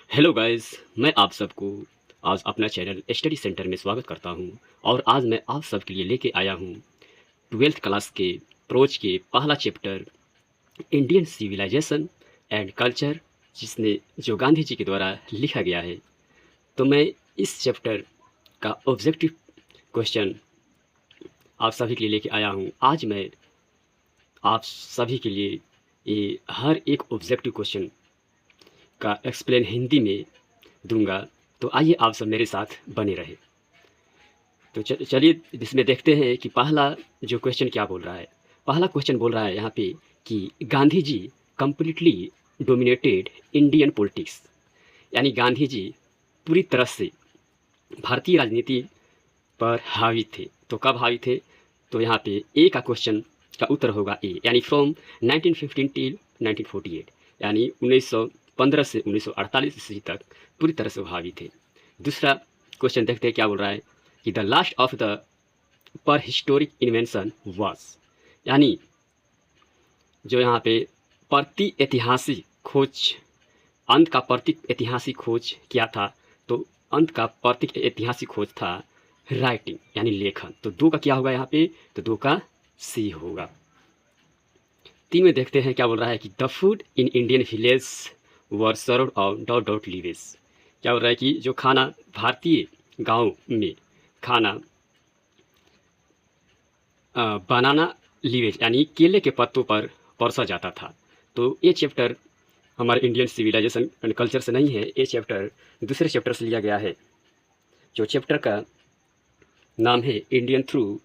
Hello guys, मैं आप सबको आज अपना चैनल स्टडी सेंटर में स्वागत करता हूं। और आज मैं आप सब के लिए लेके आया हूं 12th क्लास के प्रोज के पहला chapter Indian civilization and culture, जिसने जो गांधी जी के द्वारा लिखा गया है। तो मैं इस चैप्टर का ऑब्जेक्टिव क्वेश्चन आप सभी के लिए लेके आया हूं। आज मैं आप सभी के लिए ये हर एक ऑब्जेक्टिव क्वेश्चन का एक्सप्लेन हिंदी में दूंगा। तो आइए आप सब मेरे साथ बने रहे। तो चलिए इसमें देखते हैं कि पहला जो क्वेश्चन क्या बोल रहा है। पहला क्वेश्चन बोल रहा है यहाँ पे कि Gandhi ji completely dominated Indian politics, यानी गांधी जी पूरी तरह से भारतीय राजनीति पर हावी थे। तो कब हावी थे? तो यहाँ पे ए का क्वेश्चन का उत्तर होगा ए, यानी फ्रॉम 1915 टिल 1948, यानी 1915 से 1948 ईस्वी तक पूरी तरह से हावी थे। दूसरा क्वेश्चन देखते हैं क्या बोल रहा है कि द लास्ट ऑफ द पर हिस्टोरिक इन्वेंशन वाज, यानी जो यहाँ पे प्रति ऐतिहासिक खोज, अंत का प्रतीक ऐतिहासिक खोज क्या था? तो अंत का प्रतीक ऐतिहासिक खोज था राइटिंग, यानी लेखन। तो दो का क्या होगा यहाँ पे? तो दो का सी होगा। तीन में देखते हैं क्या बोल रहा है कि the food in Indian village were served on dot dot leaves. क्या बोल रहा है कि जो खाना भारतीय गांव में खाना बनाना लीवेज, यानी केले के पत्तों पर परसा जाता था। तो ये चैप्टर हमारे इंडियन सिविलाइजेशन एंड कल्चर से नहीं है, ये चैप्टर दूसरे चैप्टर से लिया गया है। जो चैप्टर का नाम है Indian through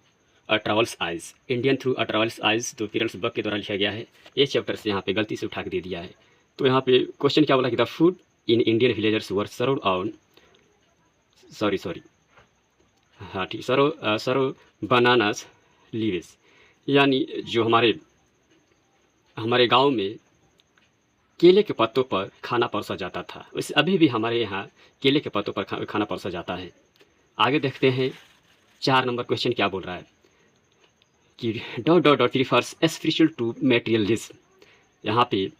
a travels eyes. Indian through a travels eyes तो पीरल्स बक के द्वारा लिखा गया है। ये चैप्टर से यहाँ पे गलती से उठा के दे दिया है। तो यहाँ पे क्वेश्चन क्या बोला कि the food in Indian villagers were served on sorry हाँ ठीक सर्व बनानास लीवेज, यानी जो हमारे गांव में केले के पत्तों पर खाना परोसा जाता था। वैसे अभी भी हमारे यहाँ केले के पत्तों पर खाना परोसा जाता है। आगे देखते हैं 4 नंबर क्वेश्चन क्या बोल रहा है कि dot dot dot refers spiritual to materialism. यहाँ पे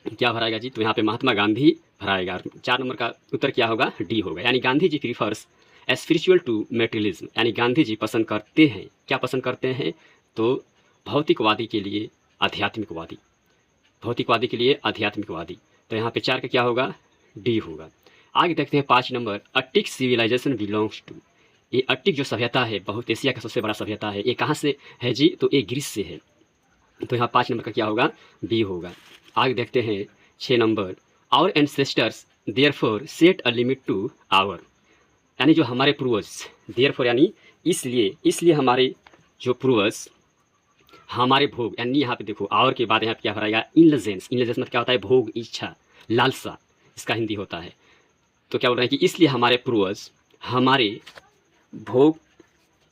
क्या भराएगा जी? तो यहाँ पे महात्मा गांधी भराएगा। 4 नंबर का उत्तर क्या होगा? डी होगा, यानी गांधी जी प्रीफर्स स्पिरिचुअल टू मेटेरियलिज्म, यानी गांधी जी पसंद करते हैं, क्या पसंद करते हैं? तो भौतिकवादी के लिए आध्यात्मिकवादी, भौतिकवादी के लिए आध्यात्मिकवादी। तो यहाँ पे 4 का क्या होगा? डी होगा। आगे देखते हैं 5 नंबर अट्टिक सिविलाइजेशन बिलोंग्स टू। ये अट्टिक जो सभ्यता है बहुत एशिया का सबसे बड़ा सभ्यता है। ये कहाँ से है जी? तो ये ग्रीस से है। तो यहाँ 5 नंबर का क्या होगा? बी होगा। आगे देखते हैं 6 number our ancestors therefore set a limit to our, यानी जो हमारे पूर्वज, देयरफॉर यानी इसलिए हमारे जो पूर्वज हमारे भोग, यानी यहाँ पे देखो आवर के बाद यहाँ पे क्या भराएगा? इंडल्जेंस। इंडल्जेंस मतलब क्या होता है? भोग, इच्छा, लालसा, इसका हिंदी होता है। तो क्या बोल रहे हैं कि इसलिए हमारे पूर्वज हमारे भोग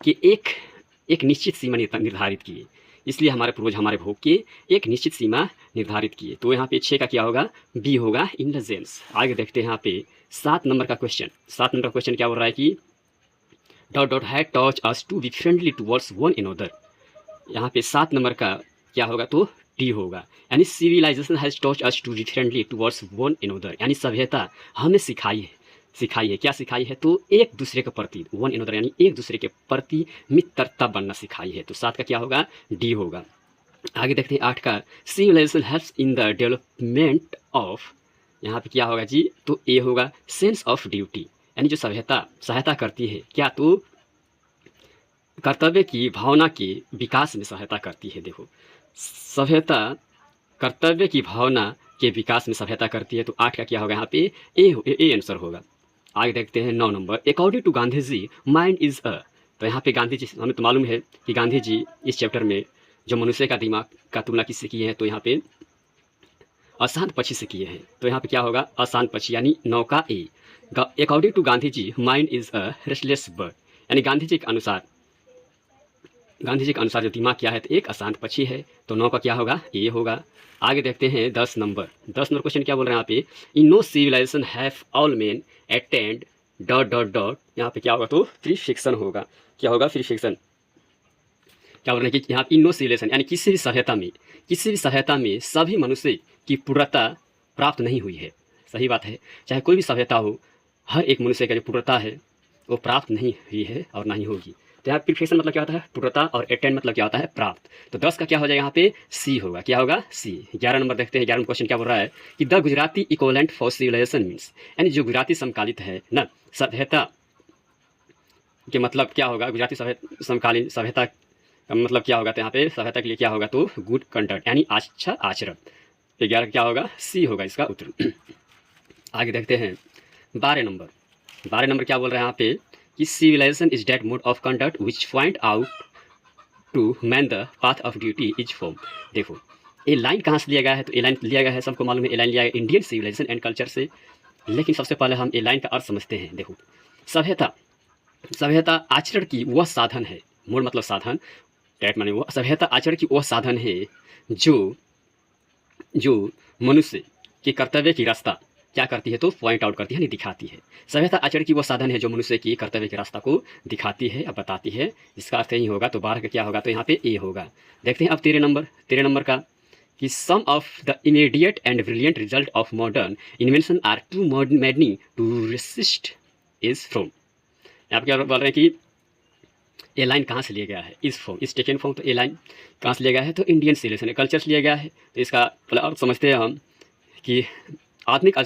के एक निश्चित सीमा निर्धारित किए। इसलिए हमारे पूर्वज हमारे भोग के एक निश्चित सीमा निर्धारित किए। तो यहाँ पे 6 का क्या होगा? बी होगा, इंडल्जेंस। आगे देखते हैं यहाँ पे 7 नंबर का क्वेश्चन। 7 नंबर का क्वेश्चन क्या बोल रहा है कि dot dot had touch us to be friendly towards one another. यहाँ पे 7 नंबर का क्या होगा? तो डी होगा, यानी civilization has touch us to be friendly towards one another, यानी सभ्यता हमें सिखाई है। क्या सिखाई है? तो एक दूसरे के प्रति, वन अनदर यानी एक दूसरे के प्रति मित्रता बनना सिखाई है। तो 7 का क्या होगा? डी होगा। आगे देखते हैं 8 का civilization helps in the development of, यहाँ पे क्या होगा जी? तो ए होगा, सेंस ऑफ ड्यूटी, यानी जो सभ्यता सहायता करती है क्या? तो कर्तव्य की भावना के विकास में सहायता करती है। देखो सभ्यता कर्तव्य की भावना के विकास में सहायता करती है। तो 8 का क्या होगा? यहाँ पे ए आंसर होगा। आगे देखते हैं 9 number according to Gandhi ji mind is a. तो यहाँ पे गांधी जी, हमें तो मालूम है कि गांधी जी इस चैप्टर में जो मनुष्य का दिमाग का तुलना किससे की है? तो यहाँ पे अशांत पक्षी से किए हैं। तो यहाँ पे क्या होगा? अशांत पक्षी, यानी 9 का A. According to Gandhi ji mind is a restless bird, यानी गांधी जी के अनुसार जो दिमाग क्या है? तो एक अशांत पक्षी है। तो 9 का क्या होगा? ए होगा। आगे देखते हैं 10 नंबर क्वेश्चन क्या बोल रहे हैं यहाँ पे? In no civilization have all men attend dot dot dot. यहाँ पे क्या होगा? तो प्रीफिक्शन होगा। क्या होगा? प्रीफिक्शन। क्या बोल रहे हैं कि यहाँ इन नो सिविलाइजेशन, यानी किसी भी सभ्यता में सभी मनुष्य की पूर्णता प्राप्त नहीं हुई है। सही बात है। चाहे कोई भी सभ्यता हो, हर एक मनुष्य का जो पूर्णता है वो प्राप्त नहीं हुई है और ना ही होगी। तो यहाँ प्रिफेक्शन मतलब क्या होता है? पूर्णता, और अटेन मतलब क्या होता है? प्राप्त। तो 10 का क्या हो जाएगा यहाँ पे? सी होगा। क्या होगा? सी। 11 नंबर देखते हैं। 11 क्वेश्चन क्या बोल रहा है कि the Gujarati equivalent for civilization means, यानी जो गुजराती समकालित है ना सभ्यता के मतलब क्या होगा? गुजराती समकालीन सभ्यता का मतलब क्या होगा? तो यहाँ पे सभ्यता के लिए क्या होगा? तो गुड कंडक्ट, यानी अच्छा आचरण। 11 क्या होगा? सी होगा इसका उत्तर। आगे देखते हैं 12 नंबर। 12 नंबर क्या बोल रहे हैं यहाँ पे कि civilization is that mode of conduct which point out to man the path of duty is form. देखो ये लाइन कहाँ से लिया गया है? तो ये लाइन लिया गया है, सबको मालूम है, ये लाइन लिया गया इंडियन सिविलाइजेशन एंड कल्चर से। लेकिन सबसे पहले हम ये लाइन का अर्थ समझते हैं। देखो सभ्यता, सभ्यता आचरण की वह साधन है, मोड मतलब साधन, डेट माने वो, सभ्यता आचरण की वह साधन है जो जो मनुष्य के कर्तव्य की रास्ता क्या करती है? तो पॉइंट आउट करती है, यानी दिखाती है। सभ्यता आचरण की वो साधन है जो मनुष्य की कर्तव्य के रास्ता को दिखाती है या बताती है। इसका अर्थ यही होगा। तो 12 का क्या होगा? तो यहाँ पे ए होगा। देखते हैं अब 13 नंबर का कि some of the immediate and brilliant result of modern invention are too maddening to resist is from. यहाँ पे क्या बोल रहे हैं कि ए लाइन कहाँ से लिया गया है? इस फॉर्म, इस टेकन फॉर्म। तो ए लाइन कहाँ से लिया गया है? तो इंडियन सिविलाइजेशन एंड कल्चर से लिया गया है। तो इसका अर्थ समझते हैं हम कि आधुनिक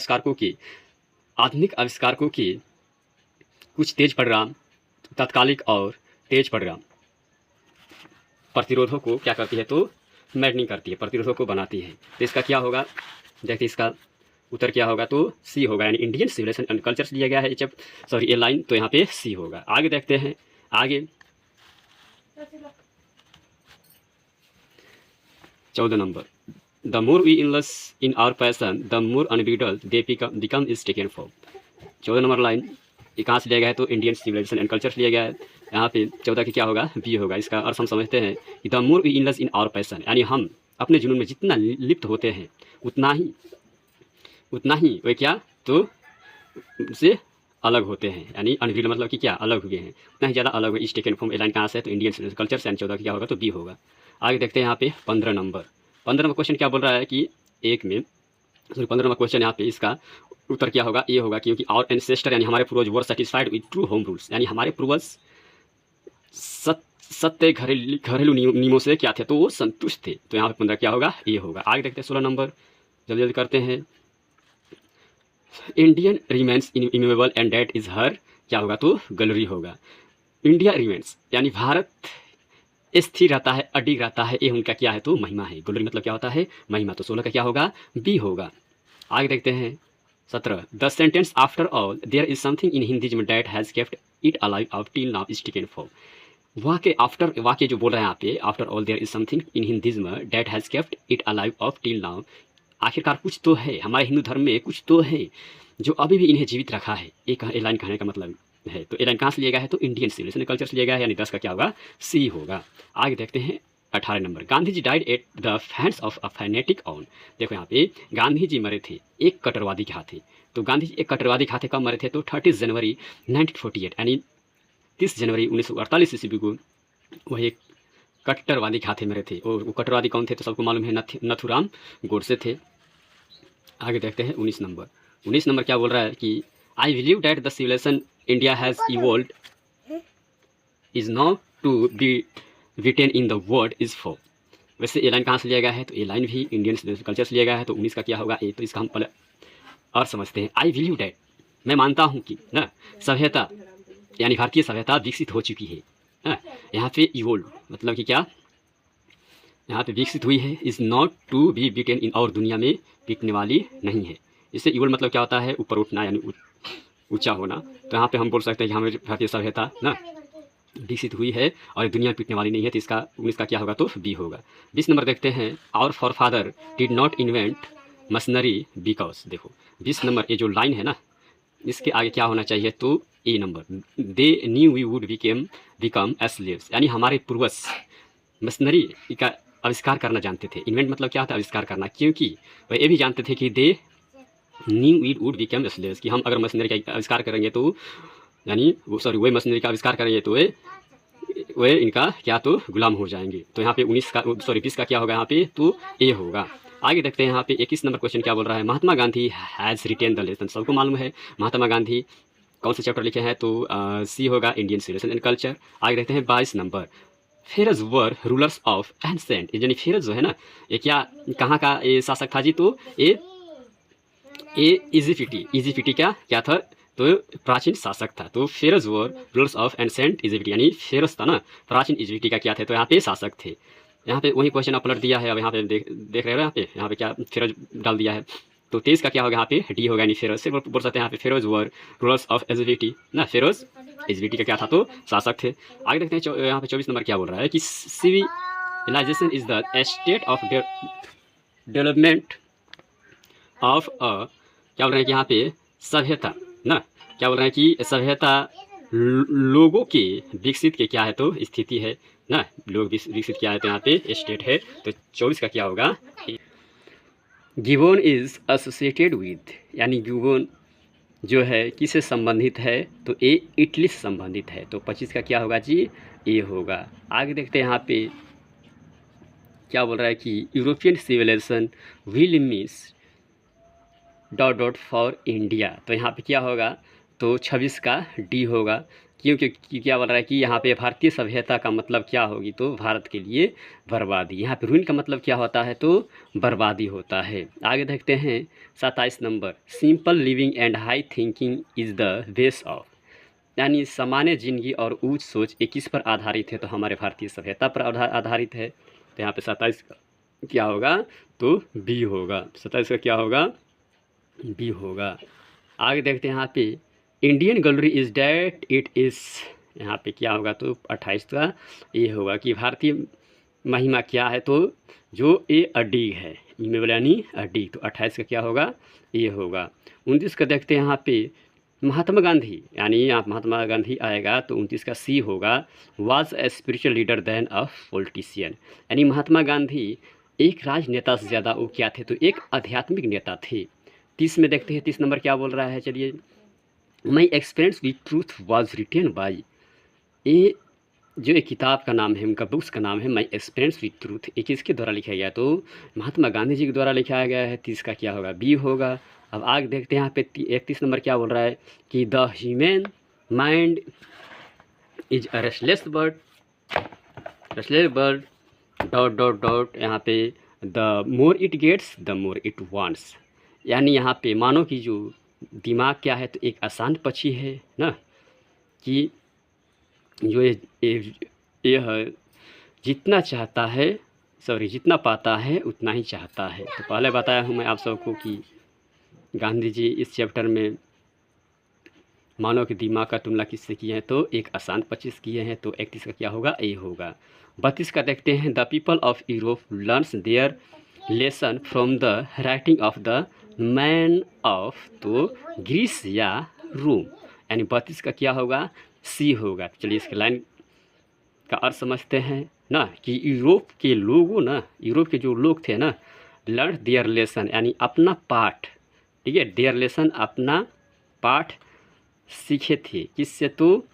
आविष्कारकों की कुछ तेज परिणाम, तात्कालिक और तेज परिणाम प्रतिरोधों को क्या करती है? तो मैडनिंग करती है, प्रतिरोधों को बनाती है। तो इसका क्या होगा? देखिए इसका उत्तर क्या होगा? तो सी होगा, यानी इंडियन सिविलाइजेशन एंड कल्चर से लिया गया है ये लाइन। तो यहाँ पे सी होगा। आगे देखते हैं। आगे 14 नंबर, the more we indulge in our passion the more unbridled they become is taken from. 14 नंबर लाइन ये कहाँ से लिया गया है? तो इंडियन सिविलाइजेशन एंड कल्चर से लिया गया है। यहाँ पे 14 की क्या होगा? बी होगा। इसका अर्थ हम समझते हैं कि the more we indulge in our passion, यानी हम अपने जुनून में जितना लिप्त होते हैं उतना ही वे क्या? तो उनसे अलग होते हैं, यानी अनबिडल मतलब कि क्या? अलग हुए हैं, उतना ही ज़्यादा अलग हुए। इस टेकन फॉर्म ए लाइन कहाँ से है? तो इंडियन सिविलाइजेशन कल्चर से। 14 की क्या होगा? तो बी होगा। आगे देखते हैं यहाँ पे 15 नंबर। 15 क्वेश्चन क्या बोल रहा है कि 15 क्वेश्चन यहाँ पे इसका उत्तर क्या होगा? ये होगा, क्योंकि आवर एंसेस्टर यानी हमारे पूर्वज वर satisfied with true home rules, यानी हमारे पूर्वज सत्य घरेलू नियमों से क्या थे? तो वो संतुष्ट थे। तो यहाँ पे 15 क्या होगा? ये होगा। आगे देखते हैं 16 नंबर, जल्दी जल्दी करते हैं। Indian remains immovable and that is her क्या होगा? तो गैलरी होगा। इंडिया रिमेन्स यानी भारत स्थिर रहता है, अडिग रहता है, ये उनका क्या है? तो महिमा है। गैलरी मतलब क्या होता है? महिमा। तो 16 का क्या होगा? बी होगा। आगे देखते हैं 17, the sentence after all there is something in Hinduism that has kept it alive up till now is taken form. वाक्य जो बोल रहे हैं यहाँ पे, after all there is something in Hinduism that has kept it alive up till now, आखिरकार कुछ तो है हमारे हिंदू धर्म में, कुछ तो है जो अभी भी इन्हें जीवित रखा है। एक लाइन कहने का मतलब है। तो ए लाइन कहाँ से लिया गया है? तो इंडियन सिविलाइजेशन कल्चर से लिया गया है, यानी 10 का क्या होगा? सी होगा। आगे देखते हैं 18 number, Gandhi ji died at the hands of a fanatic on. देखो यहाँ पे गांधी जी मरे थे एक कट्टरवादी के हाथे। तो गांधी जी एक कट्टरवादी के हाथे कब मरे थे? तो 30 जनवरी 1948, यानी 30 जनवरी 1948 ईस्वी को वह एक कट्टरवादी के हाथे मरे थे। और वो कट्टरवादी कौन थे? तो सबको मालूम है, नथुराम गोडसे थे। आगे देखते हैं 19 नंबर। 19 नंबर क्या बोल रहा है कि I believe that the civilization India has evolved is now to be written in the word is for. वैसे ए लाइन कहाँ से लिया गया है? तो ए लाइन भी इंडियन कल्चर से लिया गया है। तो 19 का क्या होगा? ए। तो इसका हम पहले अर्थ समझते हैं। आई बिलीव डैट, मैं मानता हूँ कि ना सभ्यता यानी भारतीय सभ्यता विकसित हो चुकी है। यहाँ पे इवोल्व मतलब कि क्या? यहाँ पे विकसित हुई है। Is not to be beaten in, और दुनिया में बिकने वाली नहीं है। इससे इवोल्व मतलब क्या होता है? ऊपर उठना, यानी ऊंचा होना। तो यहाँ पे हम बोल सकते हैं कि हमारी भारतीय सभ्यता ना विकसित हुई है और दुनिया पीटने वाली नहीं है। तो इसका 19 का क्या होगा? तो बी होगा। 20 नंबर देखते हैं, hour for father did not invent machinery because. देखो 20 नंबर ये जो लाइन है ना, इसके आगे क्या होना चाहिए? तो A number, they knew we would become as slaves, यानी हमारे पूर्वज मशीनरी का आविष्कार करना जानते थे। इन्वेंट मतलब क्या होता है? आविष्कार करना, क्योंकि वह ये भी जानते थे कि they knew we would become slaves, कि हम अगर मशीनरी का आविष्कार करेंगे तो यानी वही मशीनरी का आविष्कार करेंगे तो वे इनका क्या? तो गुलाम हो जाएंगे। तो यहाँ पे 20 का क्या होगा? यहाँ पे तो ए होगा। आगे देखते हैं यहाँ पे 21 नंबर क्वेश्चन क्या बोल रहा है। Mahatma Gandhi has written the lesson. सबको मालूम है महात्मा गांधी कौन से चैप्टर लिखे हैं, तो सी होगा इंडियन सिविलाइजेशन एंड कल्चर। आगे देखते हैं 22 नंबर। Pharaohs were rulers of ancient, यानी फेरज जो है ना, ये क्या कहाँ का ये शासक था जी, तो ये इजिप्टी का क्या था, तो प्राचीन शासक था। तो फेरज were rulers of ancient Egypt, यानी फेरज था ना, प्राचीन इजिप्टी का क्या थे, तो यहाँ पे शासक थे। यहाँ पे वही क्वेश्चन पलट दिया है। अब यहाँ पे देख रहे हो, यहाँ पे क्या फेरज डाल दिया है। तो 23 का क्या होगा, यहाँ पे डी होगा, यानी फेरोज से बोल सकते हैं यहाँ पे फेरोज वर रूलर्स ऑफ इजिप्टी ना, फेरोज इजिप्टी का क्या था, तो शासक थे। आगे देखते हैं यहाँ पे 24 नंबर क्या बोल रहा है कि civilization is the state of development of क्या बोल रहे हैं कि यहाँ पे सभ्यता ना, क्या बोल रहे हैं कि सभ्यता लोगों के विकसित के क्या है, तो स्थिति है ना, लोग विकसित क्या है, तो यहाँ पे स्टेट है। तो 24 का क्या होगा, गिबोन इज एसोसिएटेड विद, यानी गिबोन जो है किससे संबंधित है, तो ए इटली से संबंधित है। तो 25 का क्या होगा जी, ए होगा। आगे देखते हैं यहाँ पे क्या बोल रहा है कि European civilization will miss dot dot for India. तो यहाँ पे क्या होगा, तो 26 का डी होगा, क्योंकि क्या बोल रहा है कि यहाँ पे भारतीय सभ्यता का मतलब क्या होगी, तो भारत के लिए बर्बादी। यहाँ पे रूइन का मतलब क्या होता है, तो बर्बादी होता है। आगे देखते हैं 27 number. Simple living and high thinking is the base of, यानी सामान्य जिंदगी और ऊंच सोच एक किस पर आधारित है, तो हमारे भारतीय सभ्यता पर आधारित है। तो यहाँ पे 27 का क्या होगा, तो बी होगा। 27 का क्या होगा, बी होगा। आगे देखते हैं यहाँ पे Indian gallery is that it is, यहाँ पे क्या होगा, तो 28 का ये होगा कि भारतीय महिमा क्या है, तो जो ए अडी है, ई में बोला यानी अडी, तो 28 का क्या होगा, ये होगा। 29 का देखते हैं यहाँ पे महात्मा गांधी, यानी यहाँ महात्मा गांधी आएगा, तो 29 का सी होगा। Was a spiritual leader than a politician, यानी महात्मा गांधी एक राजनेता से ज़्यादा वो क्या थे, तो एक आध्यात्मिक नेता थे। 30 में देखते हैं 30 नंबर क्या बोल रहा है, चलिए। My experience with truth was written by, ये जो एक किताब का नाम है, उनका बुक्स का नाम है माई एक्सपीरियंस विथ ट्रूथ। ये किसके द्वारा लिखा गया, तो महात्मा गांधी जी के द्वारा लिखा गया है। 30 का क्या होगा, बी होगा। अब आगे देखते हैं यहाँ पे 31 नंबर क्या बोल रहा है कि the human mind is a restless bird dot dot dot, यहाँ पे the more it gets the more it wants, यानी यहाँ पे मानो कि जो दिमाग क्या है, तो एक अशांत पक्षी है ना, कि जो ये है जितना चाहता है, जितना पाता है उतना ही चाहता है। तो पहले बताया हूँ मैं आप सबको कि गांधी जी इस चैप्टर में मानव के दिमाग का तुलना किससे किए हैं, तो एक अशांत पक्षी से किए हैं। तो 31 का क्या होगा, ए होगा। 32 का देखते हैं the people of Europe learns there lesson from the writing of the man of, तो ग्रीस या रोम, यानी 32 का क्या होगा, सी होगा। चलिए इसके लाइन का अर्थ समझते हैं ना, कि यूरोप के लोगों ना, यूरोप के जो लोग थे ना, लर्न देयर लेसन, यानी अपना पाठ, ठीक है, देयर लेसन अपना पाठ सीखे थे, किससे, तो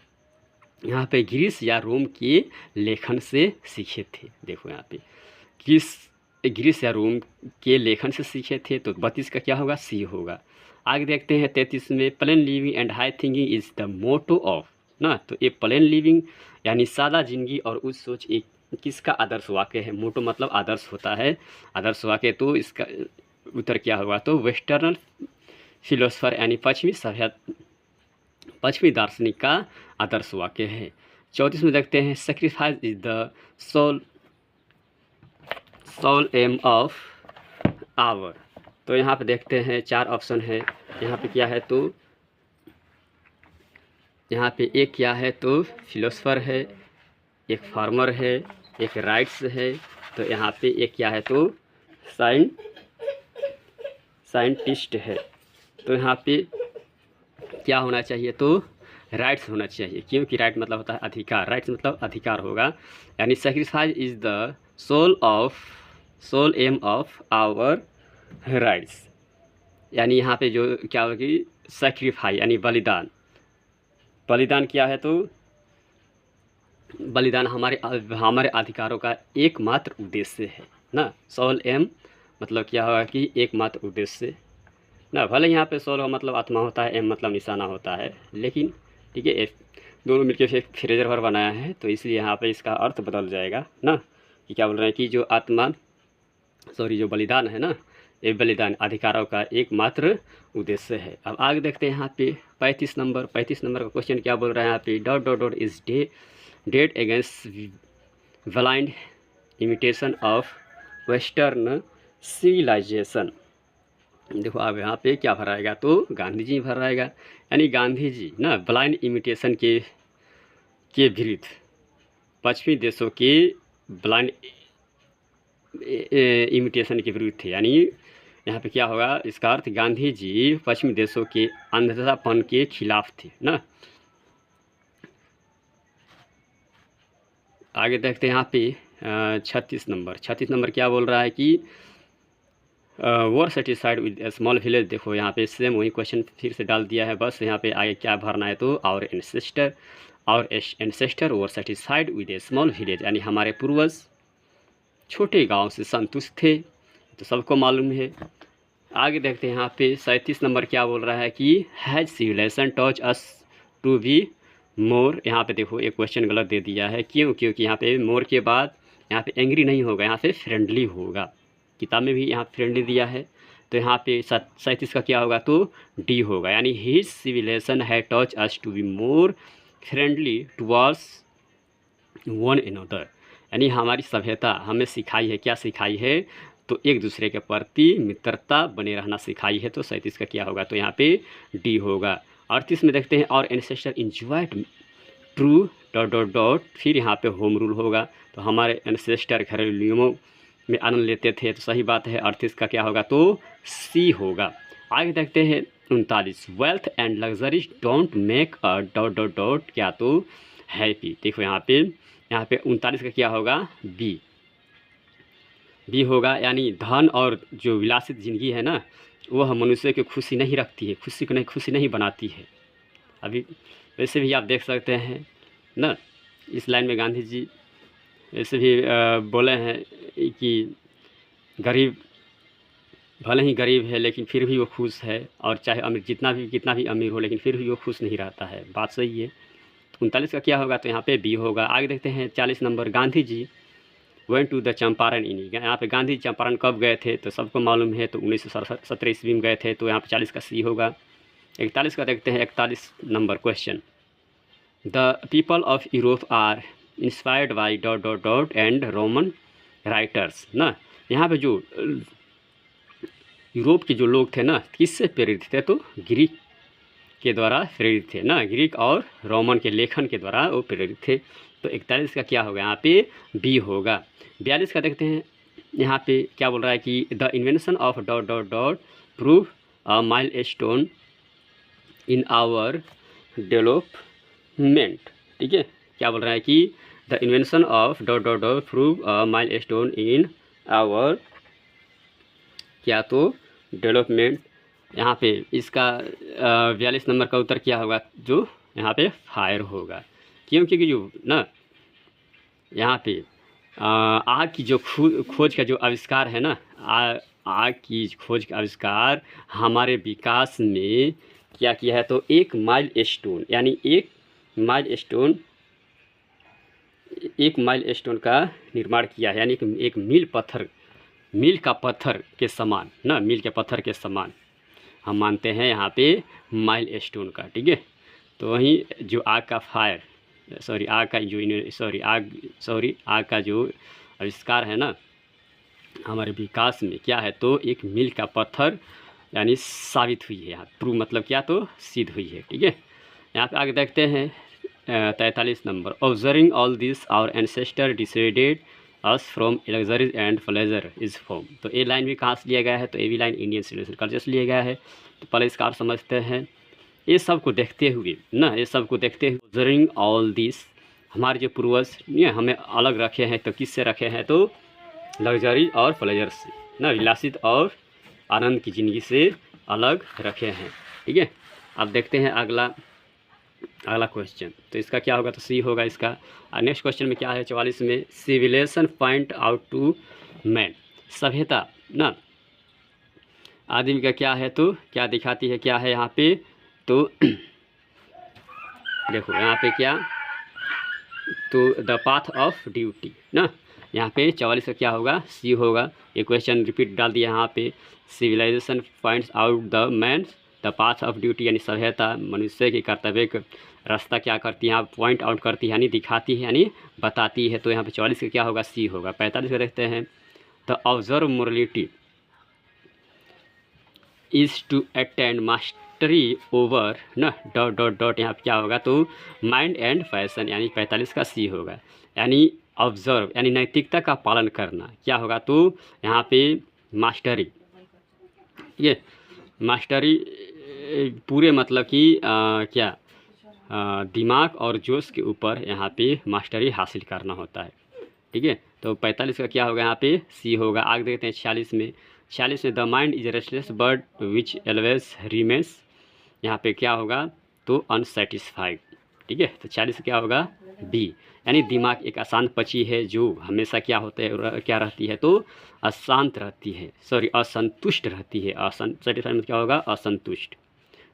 यहाँ पे ग्रीस या रोम के लेखन से सीखे थे। देखो यहाँ पे ग्रीस या रोम के लेखन से सीखे थे। तो 32 का क्या होगा, सी होगा। आगे देखते हैं 33 में plain living and high thinking is the motto of ना, तो ये प्लेन लिविंग यानी सादा जिंदगी और उच्च सोच एक किसका आदर्श वाक्य है। मोटो मतलब आदर्श होता है, आदर्श वाक्य, तो इसका उत्तर क्या होगा, तो वेस्टर्न फिलोसफर यानी पश्चिमी दार्शनिक का आदर्श वाक्य है। 34 में देखते हैं sacrifice is the sole aim of our. तो यहाँ पे देखते हैं 4 ऑप्शन है। यहाँ पे क्या है, तो यहाँ पे एक क्या है, तो फिलोसफर है, एक फार्मर है, एक राइट्स है, तो यहाँ पे एक क्या है, तो साइंटिस्ट है। तो यहाँ पे क्या होना चाहिए, तो राइट्स होना चाहिए, क्योंकि राइट मतलब होता है अधिकार, राइट्स मतलब अधिकार होगा। यानी sacrifice is the sole aim of our rights, यानी यहाँ पे जो क्या होगी, सेक्रीफाई यानी बलिदान क्या है, तो बलिदान हमारे अधिकारों का एकमात्र उद्देश्य है ना। सोल एम मतलब क्या होगा कि एकमात्र उद्देश्य ना, भले यहाँ पे सोल मतलब आत्मा होता है, एम मतलब निशाना होता है, लेकिन ठीक है दोनों मिलकर एक फ्रेजर वर्ब बनाया है, तो इसलिए यहाँ पे इसका अर्थ बदल जाएगा ना, कि क्या बोल रहे हैं कि जो आत्मा जो बलिदान है ना, ये बलिदान अधिकारों का एकमात्र उद्देश्य है। अब आगे देखते हैं यहाँ पे 35 नंबर का क्वेश्चन क्या बोल रहा है यहाँ पे, dot dot dot is that against blind imitation of western civilization. देखो अब यहाँ पे क्या भराएगा, तो गांधी जी भर रहेगा, यानी गांधी जी ना ब्लाइंड इमिटेशन के विरुद्ध पश्चिमी देशों के ब्लाइंड इमिटेशन के विरुद्ध थे। यानी यहाँ पे क्या होगा, इसका अर्थ गांधी जी पश्चिमी देशों के अंधतापन के खिलाफ थे ना। आगे देखते हैं यहाँ पे 36 नंबर क्या बोल रहा है कि वर सेटिस्फाइड विद स्मॉल विलेज। देखो यहाँ पे सेम वही क्वेश्चन फिर से डाल दिया है, बस यहाँ पे आगे क्या भरना है, तो our ancestor were satisfied with a small village, यानी हमारे पूर्वज छोटे गांव से संतुष्ट थे, तो सबको मालूम है। आगे देखते हैं यहाँ पे 37 नंबर क्या बोल रहा है कि has civilization touch us to be more. यहाँ पे देखो एक क्वेश्चन गलत दे दिया है, क्यों, क्योंकि यहाँ पे मोर के बाद यहाँ पे एंग्री नहीं होगा, यहाँ पे फ्रेंडली होगा। किताब में भी यहाँ फ्रेंडली दिया है, तो यहाँ पे 37 का क्या होगा, तो डी होगा, यानी his civilization has touch us to be more friendly towards one another, यानी हमारी सभ्यता हमें सिखाई है, क्या सिखाई है, तो एक दूसरे के प्रति मित्रता बने रहना सिखाई है। तो 37 का क्या होगा, तो यहाँ पे डी होगा। 38 में देखते हैं और ancestor enjoyed true dot dot dot, फिर यहाँ पे होम रूल होगा, तो हमारे एंसेस्टर घरेलू नियमों में आनंद लेते थे, तो सही बात है। 38 का क्या होगा, तो सी होगा। आगे देखते हैं 39, wealth and luxuries don't make a dot dot dot, क्या तो हैप्पी। देखो यहाँ पे 39 का क्या होगा, बी होगा, यानी धन और जो विलासित जिंदगी है ना, वह मनुष्य को खुशी नहीं रखती है, खुशी नहीं बनाती है। अभी वैसे भी आप देख सकते हैं ना, इस लाइन में गांधी जी वैसे भी बोले हैं कि गरीब भले ही गरीब है लेकिन फिर भी वो खुश है, और चाहे अमीर कितना भी अमीर हो लेकिन फिर भी वो खुश नहीं रहता है। बात सही है। 39 का क्या होगा, तो यहाँ पे बी होगा। आगे देखते हैं 40 नंबर, Gandhi ji went to the Champaran in. यहाँ पे गांधी चंपारण कब गए थे, तो सबको मालूम है, तो 1917 ईस्वी में गए थे, तो यहाँ पे 40 का सी होगा। 41 का देखते हैं 41 number question, the people of Europe are inspired by dot dot dot and Roman writers ना। यहाँ पे जो यूरोप के जो लोग थे ना, किससे प्रेरित थे, तो ग्रीक के द्वारा प्रेरित थे ना, ग्रीक और रोमन के लेखन के द्वारा वो प्रेरित थे। तो 41 का क्या होगा, यहाँ पे बी होगा। 42 का देखते हैं, यहाँ पे क्या बोल रहा है कि the invention of dot dot dot prove a milestone in our development. ठीक है, क्या बोल रहा है कि the invention of dot dot dot prove a milestone in our, क्या तो डेवलपमेंट। यहाँ पे इसका 42 नंबर का उत्तर क्या होगा, जो यहाँ पे फायर होगा। क्योंकि जो ना यहाँ पे आग की जो खोज का जो आविष्कार है ना, आग की खोज का आविष्कार हमारे विकास में क्या किया है, तो एक माइलस्टोन, यानी एक माइलस्टोन का निर्माण किया है, यानी एक मील का पत्थर के समान ना, मील के पत्थर के समान हम मानते हैं यहाँ पे माइलस्टोन का। ठीक है, तो वहीं जो आग का जो आविष्कार है ना हमारे विकास में, क्या है, तो एक मील का पत्थर यानी साबित हुई है। यहाँ प्रूव मतलब क्या, तो सिद्ध हुई है। ठीक है, यहाँ पे आगे देखते हैं 43 number, observing all this our ancestor decided us from luxuries and pleasure is form. तो ए लाइन भी कहाँ से लिया गया है, तो ए भी लाइन इंडियन सिविलाइजेशन कल्चर से लिया गया है। तो पहले इसका अर्थ समझते हैं। ये सब को देखते हुए ऑब्जर्विंग ऑल दिस, हमारे जो पूर्वज ने हमें अलग रखे हैं, तो किससे रखे हैं, तो लग्जरी और प्लेजर से ना, विलासित और आनंद की ज़िंदगी से अलग रखे हैं। ठीक है, अब देखते हैं अगला क्वेश्चन, तो इसका क्या होगा, तो सी होगा इसका। नेक्स्ट क्वेश्चन में क्या है 44 में, civilization point out to man, सभ्यता ना आदमी का क्या है तो क्या दिखाती है, क्या है यहाँ पे तो देखो यहाँ पे क्या तो द पाथ ऑफ ड्यूटी ना, यहाँ पे 44 का क्या होगा, सी होगा। ये क्वेश्चन रिपीट डाल दिया यहाँ पे। Civilization finds out the man the path of duty, यानी सभ्यता मनुष्य के कर्तव्य का रास्ता क्या करती है, यहाँ पॉइंट आउट करती है, यानी दिखाती है, यानी बताती है। तो यहाँ पे 44 का क्या होगा, सी होगा। 45 का देखते हैं, the observe morality is to attend mastery over न डॉट डॉट डॉट, यहाँ पे क्या होगा तो माइंड एंड फैशन, यानी 45 का सी होगा। यानी ऑब्जर्व यानी नैतिकता का पालन करना, क्या होगा तो यहाँ पे मास्टरी, ये मास्टरी पूरे मतलब कि क्या दिमाग और जोश के ऊपर यहाँ पे मास्टरी हासिल करना होता है। ठीक है, तो 45 का क्या होगा यहाँ पे, सी होगा। आगे देखते हैं 46 में। 46 में the mind is restless bird which always remains, यहाँ पे क्या होगा तो अनसेटिस्फाइड। ठीक है, तो 46 क्या होगा, बी, यानी दिमाग एक अशांत पक्षी है जो हमेशा क्या होता है, क्या रहती है तो अशांत रहती है, सॉरी असंतुष्ट रहती है। अनसेटिस्फाइड में क्या होगा, असंतुष्ट।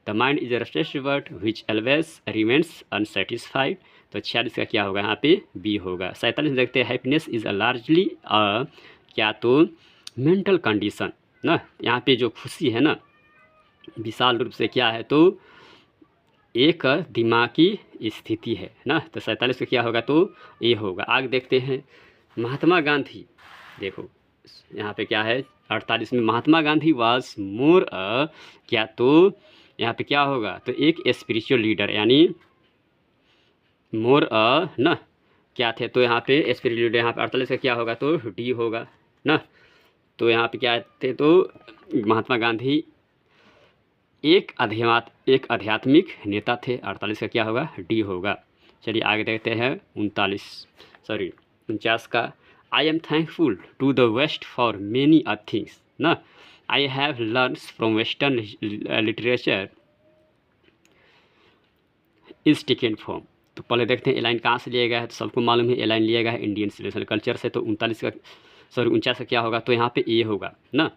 The mind is restless bird which always remains unsatisfied, तो 46 का क्या होगा यहाँ पे, बी होगा। 47 देखते हैं, हैप्पीनेस इज अ लार्जली क्या तो मेंटल कंडीशन ना, यहाँ पे जो खुशी है ना विशाल रूप से क्या है तो एक दिमागी स्थिति है ना, तो 47 का क्या होगा तो ये होगा। आगे देखते हैं, महात्मा गांधी, देखो यहाँ पे क्या है 48 में, महात्मा गांधी वाज मोर क्या तो यहाँ पे क्या होगा तो एक स्पिरिचुअल लीडर, यानी मोर ना क्या थे तो यहाँ पे स्पिरिचुअल लीडर, यहाँ पे 48 का क्या होगा तो डी होगा ना। तो यहाँ पे क्या थे तो महात्मा गांधी एक आध्यात्मिक नेता थे। 48 का क्या होगा, डी होगा। चलिए आगे देखते हैं 49 का, I am thankful to the West for many things ना, I have learn from western literature is taken from. तो पहले देखते हैं ए लाइन कहाँ से लिया गया है, तो सबको मालूम है ए लाइन लिया गया है इंडियन सिविलाइजेशन कल्चर से। तो 49 का क्या होगा तो यहाँ पे ए होगा ना।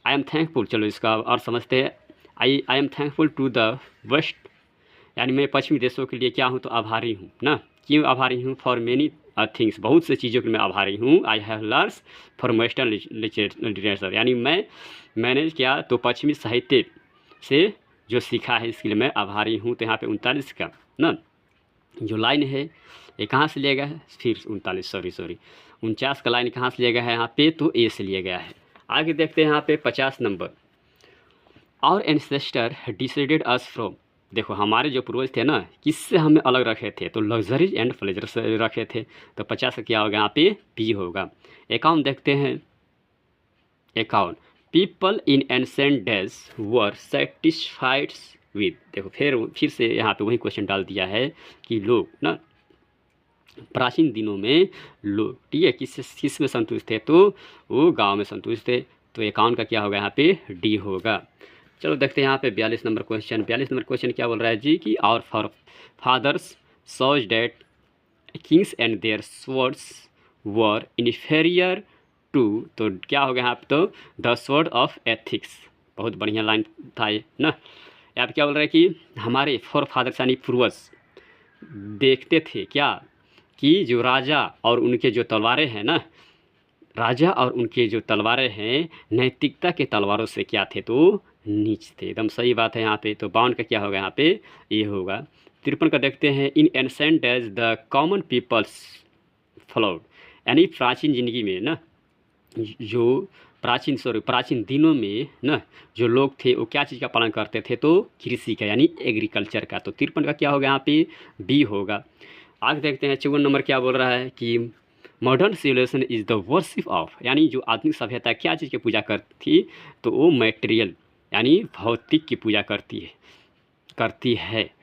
आई एम थैंकफुल, चलो इसका और समझते हैं। I am thankful to the West, यानी मैं पश्चिमी देशों के लिए क्या हूँ तो आभारी हूँ ना। क्यों आभारी हूँ, फॉर मेनी थिंग्स, बहुत से चीज़ों के लिए मैं आभारी हूँ। I have learns from western literature, यानी मैंने क्या तो पश्चिमी साहित्य से जो सीखा है इसके लिए मैं आभारी हूँ। तो यहाँ पे 39 का ना जो लाइन है ये कहाँ से लिया गया है, फिर 49 का लाइन कहाँ से लिया गया है यहाँ पे तो ए से लिया गया है। आगे देखते हैं यहाँ पे 50 नंबर, और एंसेस्टर डिसाइडेड अस फ्रॉम, देखो हमारे जो पूर्वज थे ना किससे हमें अलग रखे थे तो लग्जरीज एंड प्लेजर से रखे थे। तो 50 का क्या होगा यहाँ पे, बी होगा। अकाउंट देखते हैं, account people in ancient days were satisfied with, देखो फिर से यहाँ पे वही क्वेश्चन डाल दिया है कि लोग ना प्राचीन दिनों में लोग, ठीक है, किस में संतुष्ट थे तो वो गांव में संतुष्ट थे। तो अकाउंट का क्या होगा यहाँ पे, डी होगा। चलो देखते हैं यहाँ पे 42 नंबर क्वेश्चन। 42 नंबर क्वेश्चन क्या बोल रहा है जी कि our fathers saw that kings and their swords were inferior to, तो क्या होगा यहाँ पे तो द स्वॉर्ड ऑफ एथिक्स, बहुत बढ़िया लाइन था ये ना। यहाँ पे क्या बोल रहा है कि हमारे फोर फादर्स यानी पूर्वज देखते थे क्या कि जो राजा और उनके जो तलवारें हैं ना, राजा और उनके जो तलवारें हैं नैतिकता के तलवारों से क्या थे तो नीच थे। एकदम सही बात है यहाँ पे। तो 52 का क्या होगा यहाँ पे, ये होगा। 53 का देखते हैं, in ancient days the common peoples followed, यानी प्राचीन जिंदगी में ना जो प्राचीन दिनों में ना जो लोग थे वो क्या चीज़ का पालन करते थे तो कृषि का, यानी एग्रीकल्चर का। तो 53 का क्या होगा यहाँ पे, बी होगा। आगे देखते हैं 54 नंबर क्या बोल रहा है कि modern civilization is the worship of, यानी जो आधुनिक सभ्यता क्या चीज़ की पूजा करती थी तो वो मटेरियल यानी भौतिक की पूजा करती है।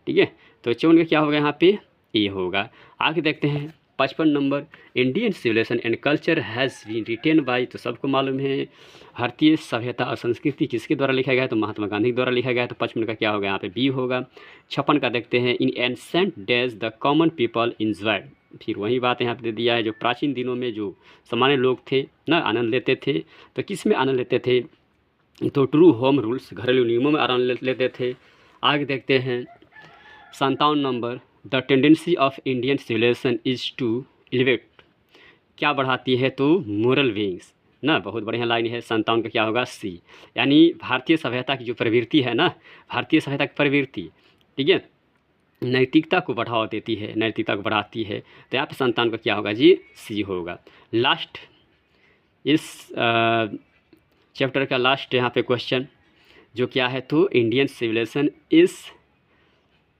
ठीक है, तो 54 का क्या होगा यहाँ पे, ए होगा। आगे देखते हैं 55 number, Indian civilization and culture has been written by, तो सबको मालूम है भारतीय सभ्यता और संस्कृति किसके द्वारा लिखा गया है तो महात्मा गांधी द्वारा लिखा गया है। तो 55 का क्या होगा यहाँ पे, बी होगा। 56 का देखते हैं, in ancient days the common people enjoyed, फिर वही बात यहाँ पे दे दिया है, जो प्राचीन दिनों में जो सामान्य लोग थे ना आनंद लेते थे। तो किस में आनंद लेते थे तो ट्रू होम रूल्स, घरेलू नियमों में आराम लेते थे। आगे देखते हैं 57 number, the tendency of Indian civilization is to elevate, क्या बढ़ाती है? तो मोरल बीइंग्स ना, बहुत बढ़िया लाइन है। 57 का क्या होगा? सी, यानी भारतीय सभ्यता की जो प्रवृत्ति है ना, भारतीय सभ्यता की प्रवृत्ति, ठीक है, नैतिकता को बढ़ावा देती है, नैतिकता को बढ़ाती है। तो यहाँ पे 57 का क्या होगा जी? सी होगा। लास्ट इस चैप्टर का लास्ट यहाँ पे क्वेश्चन जो क्या है? तो इंडियन सिविलाइजेशन इस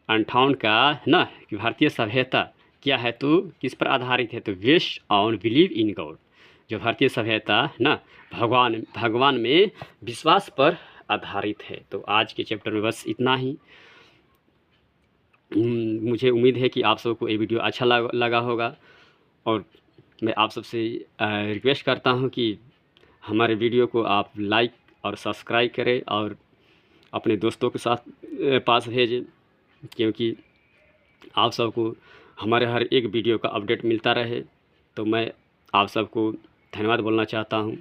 58 का ना, कि भारतीय सभ्यता क्या है? तो किस पर आधारित है? तो based on believe in God, जो भारतीय सभ्यता ना भगवान में विश्वास पर आधारित है। तो आज के चैप्टर में बस इतना ही। मुझे उम्मीद है कि आप सबको ये वीडियो अच्छा लगा होगा, और मैं आप सबसे रिक्वेस्ट करता हूँ कि हमारे वीडियो को आप लाइक और सब्सक्राइब करें और अपने दोस्तों के साथ पास भेजें, क्योंकि आप सबको हमारे हर एक वीडियो का अपडेट मिलता रहे। तो मैं आप सबको धन्यवाद बोलना चाहता हूँ।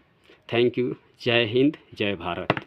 Thank you. जय हिंद, जय भारत।